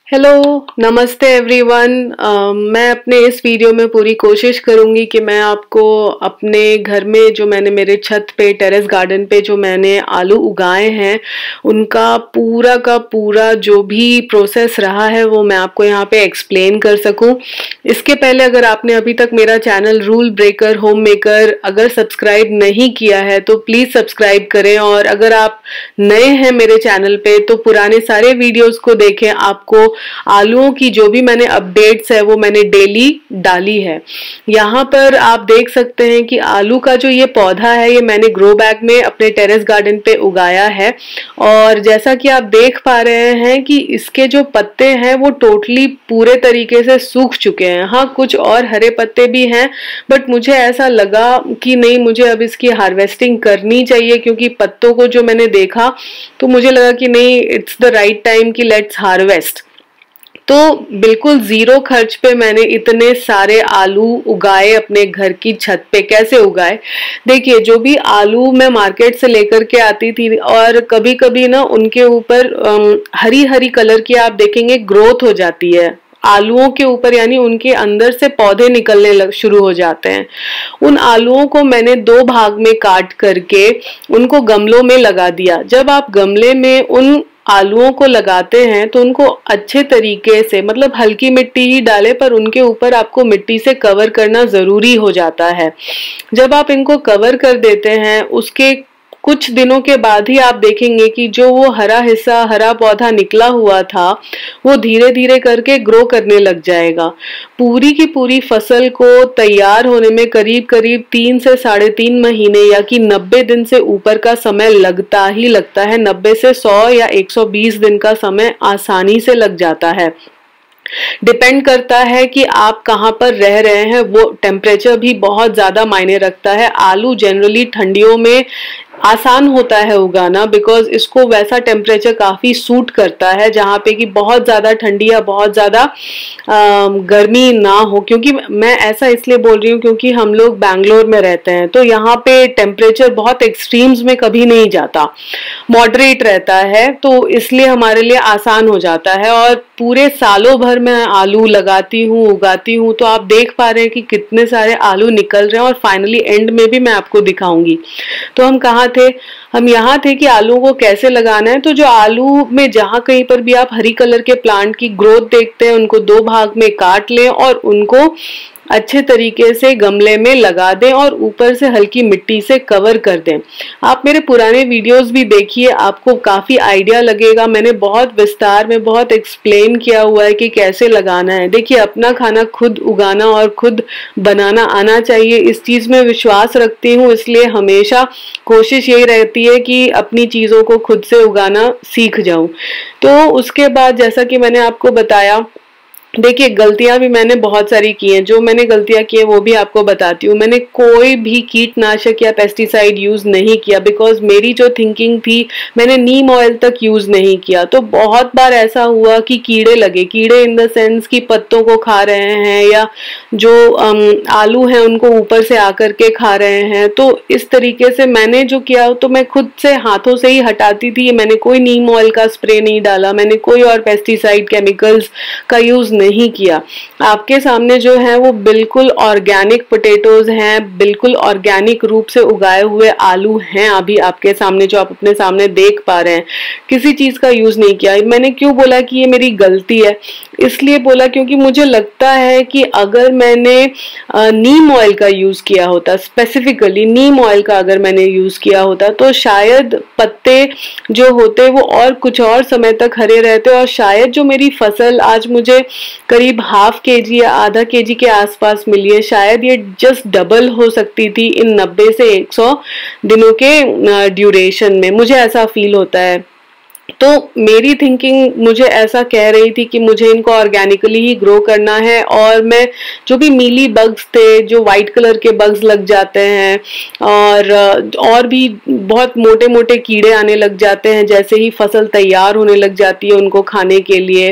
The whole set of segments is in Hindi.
हेलो, नमस्ते एवरीवन। मैं अपने इस वीडियो में पूरी कोशिश करूंगी कि मैं आपको अपने घर में जो मैंने मेरे छत पे टेरेस गार्डन पे जो मैंने आलू उगाए हैं उनका पूरा का पूरा जो भी प्रोसेस रहा है वो मैं आपको यहाँ पे एक्सप्लेन कर सकूं। इसके पहले अगर आपने अभी तक मेरा channel rule breaker home maker अगर सब्सक्राइब नहीं किया है तो प्लीज़ सब्सक्राइब करें, और अगर आप नए हैं मेरे चैनल पे तो पुराने सारे वीडियोस को देखें। आपको आलूओं की जो भी मैंने अपडेट्स है वो मैंने डेली डाली है। यहाँ पर आप देख सकते हैं कि आलू का जो ये पौधा है ये मैंने ग्रो बैग में अपने टेरेस गार्डन पे उगाया है, और जैसा कि आप देख पा रहे हैं कि इसके जो पत्ते हैं वो टोटली पूरे तरीके से सूख चुके हैं। हाँ, कुछ और हरे पत्ते भी हैं, बट मुझे ऐसा लगा कि नहीं, मुझे अब इसकी हार्वेस्टिंग करनी चाहिए, क्योंकि पत्तों को जो मैंने देखा तो मुझे लगा कि नहीं, इट्स द राइट टाइम कि लेट्स हार्वेस्ट। तो बिल्कुल जीरो खर्च पे मैंने इतने सारे आलू उगाए अपने घर की छत पे। कैसे उगाए? देखिए, जो भी आलू मैं मार्केट से लेकर के आती थी, और कभी कभी ना उनके ऊपर हरी हरी कलर की आप देखेंगे ग्रोथ हो जाती है आलूओं के ऊपर, यानी उनके अंदर से पौधे निकलने शुरू हो जाते हैं। उन आलूओं को मैंने दो भाग में काट करके उनको गमलों में लगा दिया। जब आप गमले में उन आलूओं को लगाते हैं तो उनको अच्छे तरीके से, मतलब हल्की मिट्टी ही डालें, पर उनके ऊपर आपको मिट्टी से कवर करना जरूरी हो जाता है। जब आप इनको कवर कर देते हैं उसके कुछ दिनों के बाद ही आप देखेंगे कि जो वो हरा हिस्सा, हरा पौधा निकला हुआ था वो धीरे धीरे करके ग्रो करने लग जाएगा। पूरी की पूरी फसल को तैयार होने में करीब करीब 3 से 3.5 महीने या कि 90 दिन से ऊपर का समय लगता ही लगता है। 90 से 100 या 120 दिन का समय आसानी से लग जाता है। डिपेंड करता है कि आप कहाँ पर रह रहे हैं, वो टेम्परेचर भी बहुत ज्यादा मायने रखता है। आलू जनरली ठंडियों में आसान होता है उगाना, बिकॉज इसको वैसा टेम्परेचर काफी सूट करता है जहाँ पे कि बहुत ज्यादा ठंडी या बहुत ज्यादा गर्मी ना हो। क्योंकि मैं ऐसा इसलिए बोल रही हूँ क्योंकि हम लोग बैंगलोर में रहते हैं, तो यहाँ पे टेम्परेचर बहुत एक्सट्रीम्स में कभी नहीं जाता, मॉडरेट रहता है, तो इसलिए हमारे लिए आसान हो जाता है। और पूरे सालों भर मैं आलू लगाती हूँ, उगाती हूँ, तो आप देख पा रहे हैं कि कितने सारे आलू निकल रहे हैं, और फाइनली एंड में भी मैं आपको दिखाऊंगी। तो हम कहाँ थे? हम यहाँ थे कि आलू को कैसे लगाना है। तो जो आलू में जहां कहीं पर भी आप हरी कलर के प्लांट की ग्रोथ देखते हैं उनको दो भाग में काट लें और उनको अच्छे तरीके से गमले में लगा दें और ऊपर से हल्की मिट्टी से कवर कर दें। आप मेरे पुराने वीडियोस भी देखिए, आपको काफी आइडिया लगेगा। मैंने बहुत विस्तार में बहुत एक्सप्लेन किया हुआ है कि कैसे लगाना है। देखिए, अपना खाना खुद उगाना और खुद बनाना आना चाहिए, इस चीज में विश्वास रखती हूँ, इसलिए हमेशा कोशिश यही रहती है कि अपनी चीजों को खुद से उगाना सीख जाऊं। तो उसके बाद जैसा कि मैंने आपको बताया, देखिए गलतियां भी मैंने बहुत सारी की हैं। जो मैंने गलतियां की है वो भी आपको बताती हूँ। मैंने कोई भी कीटनाशक या पेस्टिसाइड यूज नहीं किया, बिकॉज मेरी जो थिंकिंग थी, मैंने नीम ऑयल तक यूज नहीं किया। तो बहुत बार ऐसा हुआ कि कीड़े लगे, कीड़े इन द सेंस कि पत्तों को खा रहे हैं या जो आलू हैं उनको ऊपर से आकर के खा रहे हैं। तो इस तरीके से मैंने जो किया तो मैं खुद से हाथों से ही हटाती थी। मैंने कोई नीम ऑयल का स्प्रे नहीं डाला, मैंने कोई और पेस्टिसाइड केमिकल्स का यूज नहीं किया। आपके सामने जो है वो बिल्कुल ऑर्गेनिक पोटैटोज हैं, बिल्कुल ऑर्गेनिक रूप से उगाए हुए आलू हैं अभी आपके सामने, जो आप अपने सामने देख पा रहे हैं। किसी चीज का यूज नहीं किया। मैंने क्यों बोला कि ये मेरी गलती है? इसलिए बोला क्योंकि मुझे लगता है कि अगर मैंने नीम ऑयल का यूज किया होता, स्पेसिफिकली नीम ऑयल का अगर मैंने यूज किया होता, तो शायद पत्ते जो होते वो और कुछ और समय तक हरे रहते, और शायद जो मेरी फसल आज मुझे करीब ½ kg या आधा kg के आसपास मिली है, शायद ये जस्ट डबल हो सकती थी इन 90 से 100 दिनों के ड्यूरेशन में। मुझे ऐसा फील होता है। तो मेरी थिंकिंग मुझे ऐसा कह रही थी कि मुझे इनको ऑर्गेनिकली ही ग्रो करना है, और मैं जो भी मीली बग्स थे, जो वाइट कलर के बग्स लग जाते हैं, और भी बहुत मोटे मोटे कीड़े आने लग जाते हैं जैसे ही फसल तैयार होने लग जाती है उनको खाने के लिए।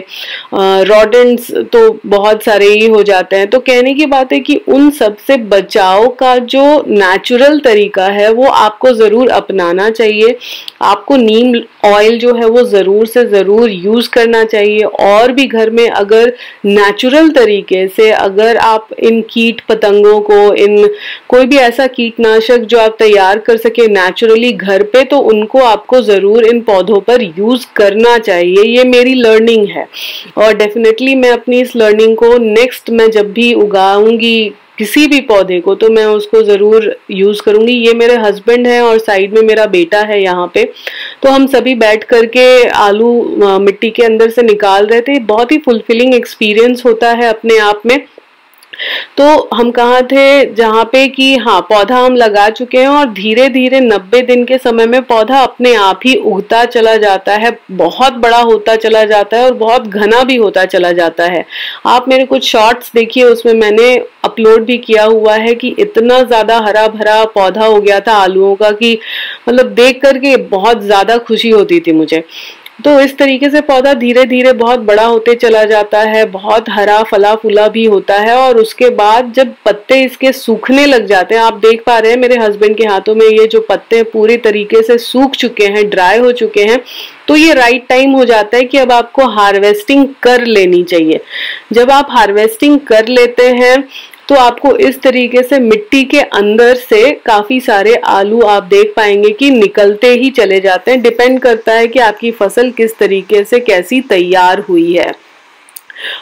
रॉडेंट्स तो बहुत सारे ही हो जाते हैं। तो कहने की बात है कि उन सब से बचाव का जो नेचुरल तरीका है वो आपको जरूर अपनाना चाहिए। आपको नीम ऑयल जो है है वो ज़रूर से ज़रूर यूज़ करना चाहिए। और भी घर में अगर नेचुरल तरीके से अगर आप इन कीट पतंगों को, इन कोई भी ऐसा कीटनाशक जो आप तैयार कर सके नेचुरली घर पे, तो उनको आपको ज़रूर इन पौधों पर यूज़ करना चाहिए। ये मेरी लर्निंग है और डेफिनेटली मैं अपनी इस लर्निंग को नेक्स्ट मैं जब भी उगाऊंगी किसी भी पौधे को तो मैं उसको ज़रूर यूज़ करूँगी। ये मेरे हस्बैंड हैं और साइड में मेरा बेटा है यहाँ पे, तो हम सभी बैठ करके आलू मिट्टी के अंदर से निकाल रहे थे। बहुत ही फुलफिलिंग एक्सपीरियंस होता है अपने आप में। तो हम कहाँ थे जहाँ पे कि हाँ, पौधा हम लगा चुके हैं और धीरे धीरे 90 दिन के समय में पौधा अपने आप ही उगता चला जाता है, बहुत बड़ा होता चला जाता है और बहुत घना भी होता चला जाता है। आप मेरे कुछ शॉर्ट्स देखिए, उसमें मैंने अपलोड भी किया हुआ है कि इतना ज्यादा हरा भरा पौधा हो गया था आलूओं का कि मतलब देख करके बहुत ज्यादा खुशी होती थी मुझे। तो इस तरीके से पौधा धीरे धीरे बहुत बड़ा होते चला जाता है, बहुत हरा फला फूला भी होता है और उसके बाद जब पत्ते इसके सूखने लग जाते हैं, आप देख पा रहे हैं मेरे हस्बैंड के हाथों में ये जो पत्ते पूरी तरीके से सूख चुके हैं, ड्राई हो चुके हैं, तो ये राइट टाइम हो जाता है कि अब आपको हार्वेस्टिंग कर लेनी चाहिए। जब आप हार्वेस्टिंग कर लेते हैं तो आपको इस तरीके से मिट्टी के अंदर से काफी सारे आलू आप देख पाएंगे कि निकलते ही चले जाते हैं। डिपेंड करता है कि आपकी फसल किस तरीके से कैसी तैयार हुई है।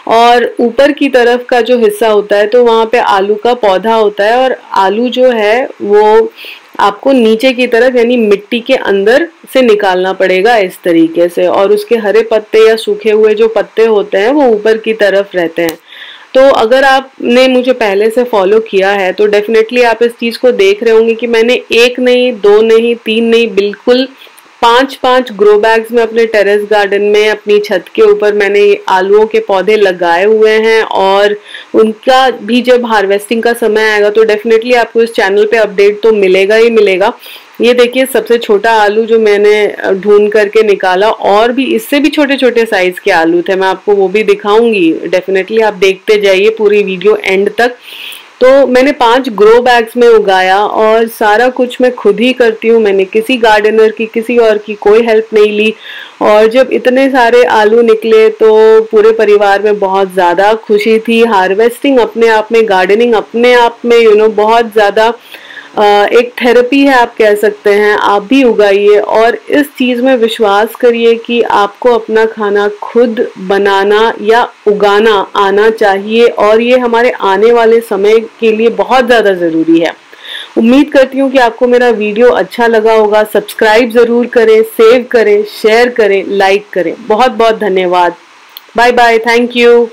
और ऊपर की तरफ का जो हिस्सा होता है तो वहां पे आलू का पौधा होता है और आलू जो है वो आपको नीचे की तरफ यानी मिट्टी के अंदर से निकालना पड़ेगा इस तरीके से, और उसके हरे पत्ते या सूखे हुए जो पत्ते होते हैं वो ऊपर की तरफ रहते हैं। तो अगर आपने मुझे पहले से फॉलो किया है तो डेफिनेटली आप इस चीज को देख रहे होंगे कि मैंने 1 नहीं, 2 नहीं, 3 नहीं, बिल्कुल 5-5 ग्रो बैग्स में अपने टेरेस गार्डन में अपनी छत के ऊपर मैंने आलूओं के पौधे लगाए हुए हैं। और उनका भी जब हार्वेस्टिंग का समय आएगा तो डेफिनेटली आपको इस चैनल पे अपडेट तो मिलेगा ही मिलेगा। ये देखिए सबसे छोटा आलू जो मैंने ढूंढ करके निकाला, और भी इससे भी छोटे छोटे साइज के आलू थे, मैं आपको वो भी दिखाऊंगी। डेफिनेटली आप देखते जाइए पूरी वीडियो एंड तक। तो मैंने 5 ग्रो बैग्स में उगाया और सारा कुछ मैं खुद ही करती हूँ, मैंने किसी गार्डनर की, किसी और की कोई हेल्प नहीं ली। और जब इतने सारे आलू निकले तो पूरे परिवार में बहुत ज़्यादा खुशी थी। हार्वेस्टिंग अपने आप में, गार्डनिंग अपने आप में बहुत ज़्यादा एक थेरेपी है आप कह सकते हैं। आप भी उगाइए और इस चीज में विश्वास करिए कि आपको अपना खाना खुद बनाना या उगाना आना चाहिए और ये हमारे आने वाले समय के लिए बहुत ज्यादा जरूरी है। उम्मीद करती हूँ कि आपको मेरा वीडियो अच्छा लगा होगा। सब्सक्राइब जरूर करें, सेव करें, शेयर करें, लाइक करें। बहुत बहुत धन्यवाद। Bye bye, thank you.